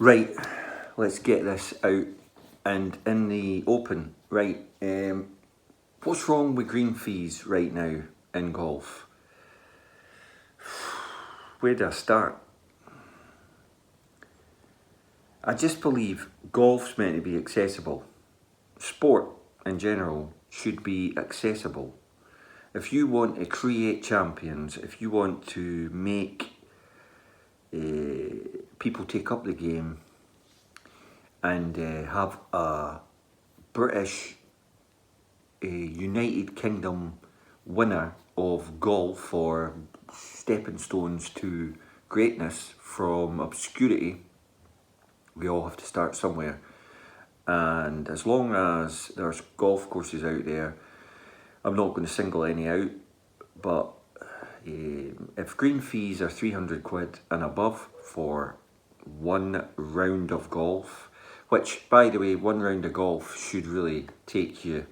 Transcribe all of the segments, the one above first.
Right, let's get this out and in the open. Right, what's wrong with green fees right now in golf? Where do I start? I just believe golf's meant to be accessible. Sport in general should be accessible. If you want to create champions, if you want to make people take up the game and have a British United Kingdom winner of golf or stepping stones to greatness from obscurity, we all have to start somewhere. And as long as there's golf courses out there, I'm not going to single any out, but if green fees are 300 quid and above for one round of golf, which, by the way, one round of golf should really take you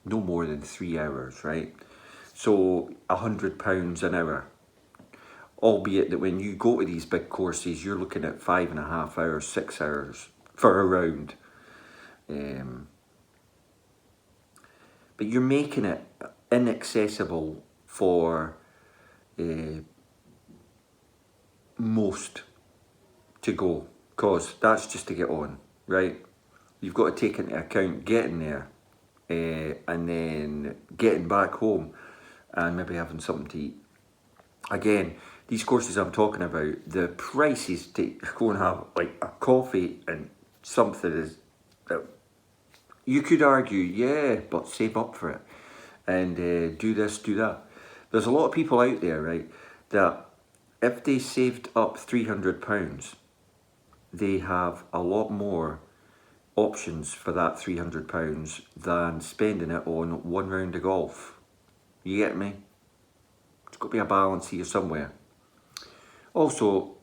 no more than 3 hours, right? So £100 an hour, albeit that when you go to these big courses, you're looking at 5.5 hours, 6 hours for a round. But you're making it inaccessible for most to go, because that's just to get on, right? You've got to take into account getting there and then getting back home and maybe having something to eat. Again, these courses I'm talking about, the prices to go and have like a coffee and something is, you could argue, yeah, but save up for it and do this, do that. There's a lot of people out there, right, that if they saved up £300, they have a lot more options for that £300 than spending it on one round of golf. You get me? There's got to be a balance here somewhere. Also,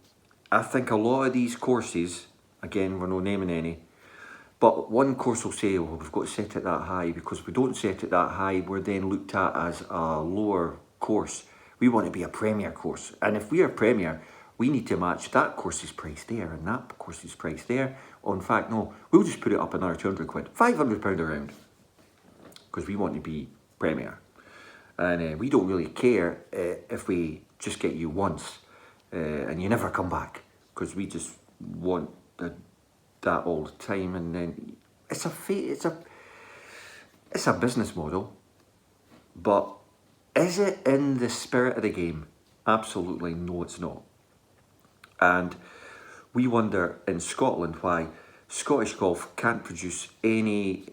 I think a lot of these courses, again, we're not naming any, but one course will say, well, we've got to set it that high, because if we don't set it that high, we're then looked at as a lower course. We want to be a premier course. And if we are premier, we need to match that course's price there and that course's price there. Or in fact, no, we'll just put it up another 200 quid, £500 a round, because we want to be premier. And we don't really care if we just get you once and you never come back, because we just want that all the time. And then it's a business model, but is it in the spirit of the game? Absolutely no, it's not. And we wonder in Scotland why Scottish golf can't produce any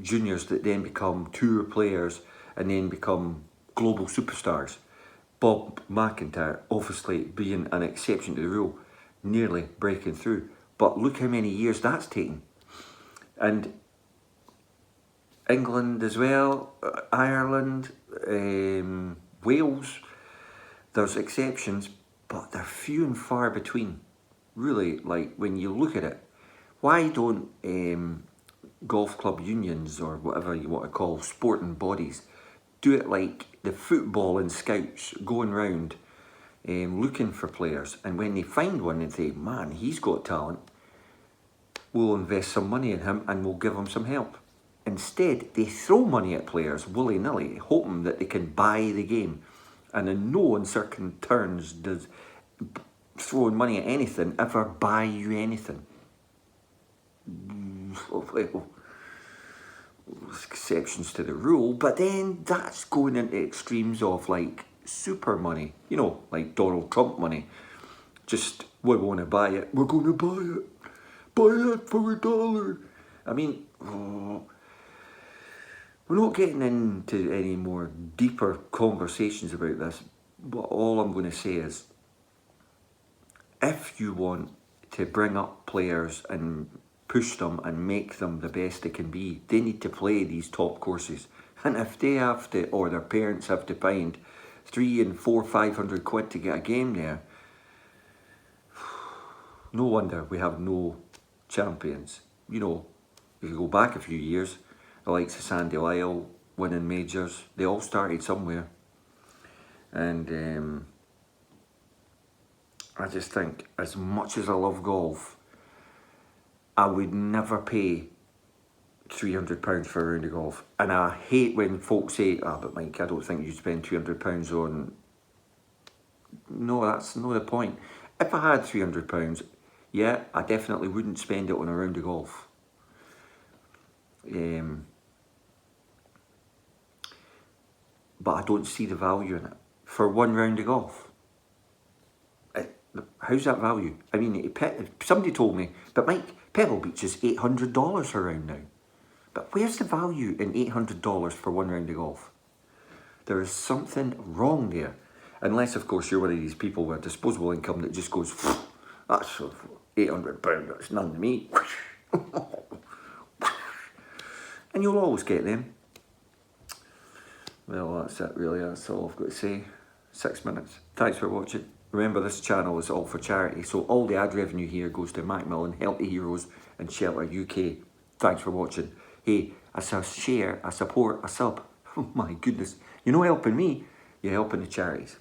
juniors that then become tour players and then become global superstars. Bob McIntyre obviously being an exception to the rule, nearly breaking through. But look how many years that's taken. And England as well, Ireland, Wales, there's exceptions, but they're few and far between. Really, like when you look at it, why don't golf club unions or whatever you want to call sporting bodies do it like the football and scouts, going round looking for players, and when they find one and say, man, he's got talent, we'll invest some money in him and we'll give him some help. Instead, they throw money at players willy-nilly, hoping that they can buy the game. And in no uncertain terms does throwing money at anything ever buy you anything. Well, exceptions to the rule, but then that's going into extremes of like super money, you know, like Donald Trump money. Just, we want to buy it, we're going to buy it. Buy it for $1. I mean, we're not getting into any more deeper conversations about this, but all I'm going to say is, if you want to bring up players and push them and make them the best they can be, they need to play these top courses. And if they have to, or their parents have to find 300 and 400, 500 quid to get a game there, no wonder we have no champions. You know, if you go back a few years, the likes of Sandy Lyle winning majors, they all started somewhere. And I just think, as much as I love golf, I would never pay £300 for a round of golf. And I hate when folks say, "Ah, but Mike, I don't think you'd spend £200 on..." No, that's not the point. If I had £300, yeah, I definitely wouldn't spend it on a round of golf. But I don't see the value in it for one round of golf. How's that value? I mean, somebody told me, "But Mike, Pebble Beach is $800 a round now." But where's the value in $800 for one round of golf? There is something wrong there. Unless, of course, you're one of these people with disposable income that just goes, "That's £800, that's nothing to me." And you'll always get them. Well, that's it really, that's all I've got to say. 6 minutes. Thanks for watching. Remember, this channel is all for charity, so all the ad revenue here goes to Macmillan, Healthy Heroes and Shelter UK. Thanks for watching. Hey, a share, a support, a sub. Oh my goodness. You're not helping me, you're helping the charities.